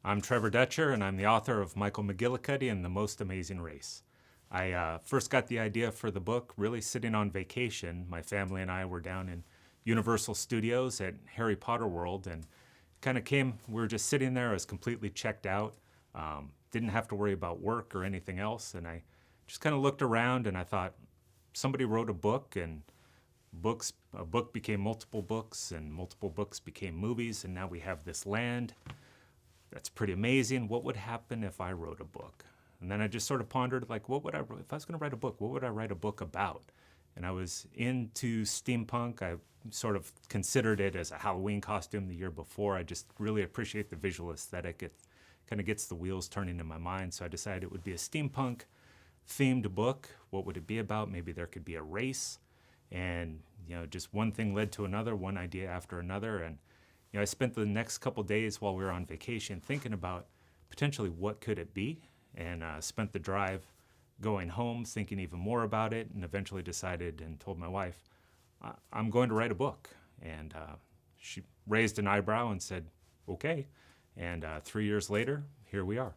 I'm Trevor Dutcher, and I'm the author of Michael McGillicuddy and the Most Amazing Race. I first got the idea for the book really sitting on vacation. My family and I were down in Universal Studios at Harry Potter World, and kind of came, we were just sitting there. I was completely checked out, didn't have to worry about work or anything else, and I just kind of looked around and I thought, somebody wrote a book, and a book became multiple books, and multiple books became movies, and now we have this land. That's pretty amazing. What would happen if I wrote a book? And then I just sort of pondered, like, what would if I was going to write a book, what would I write a book about? And I was into steampunk. I sort of considered it as a Halloween costume the year before. I just really appreciate the visual aesthetic. It kind of gets the wheels turning in my mind. So I decided it would be a steampunk themed book. What would it be about? Maybe there could be a race. And, just one thing led to another, one idea after another. And I spent the next couple days while we were on vacation thinking about potentially what could it be, and spent the drive going home thinking even more about it, and eventually decided and told my wife, I'm going to write a book. And she raised an eyebrow and said, okay. And 3 years later, here we are.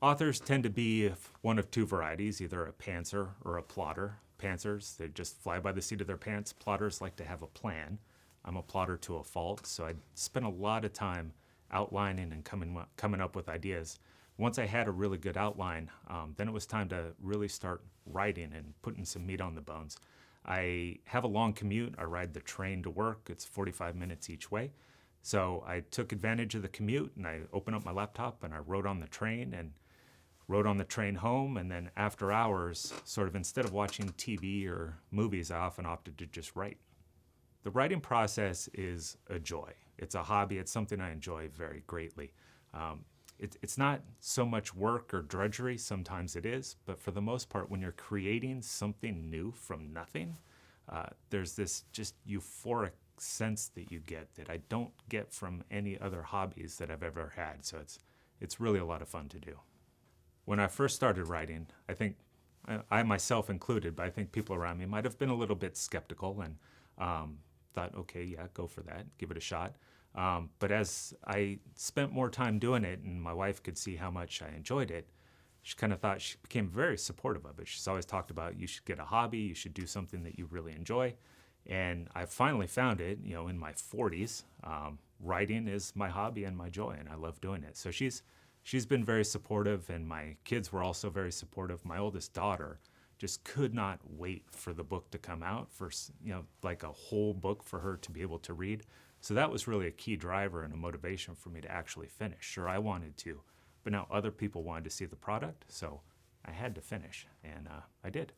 Authors tend to be one of two varieties, either a pantser or a plotter. Pantsers, they just fly by the seat of their pants. Plotters like to have a plan. I'm a plotter to a fault, so I spent a lot of time outlining and coming up with ideas. Once I had a really good outline, then it was time to really start writing and putting some meat on the bones. I have a long commute. I ride the train to work. It's 45 minutes each way. So I took advantage of the commute, and I opened up my laptop and I wrote on the train and wrote on the train home. And then after hours, sort of instead of watching TV or movies, I often opted to just write. The writing process is a joy. It's a hobby. It's something I enjoy very greatly. It's not so much work or drudgery. Sometimes it is, but for the most part, when you're creating something new from nothing, there's this just euphoric sense that you get that I don't get from any other hobbies that I've ever had. So it's really a lot of fun to do. When I first started writing, I think, I myself included, but I think people around me might have been a little bit skeptical and thought, okay, yeah, go for that, give it a shot. But as I spent more time doing it and my wife could see how much I enjoyed it, she kind of thought, she became very supportive of it. She's always talked about, you should get a hobby, you should do something that you really enjoy. And I finally found it, in my 40s. Writing is my hobby and my joy, and I love doing it. So she's been very supportive, and my kids were also very supportive. My oldest daughter just could not wait for the book to come out, for like a whole book for her to be able to read. So that was really a key driver and a motivation for me to actually finish. Sure, I wanted to, but now other people wanted to see the product, so I had to finish, and I did.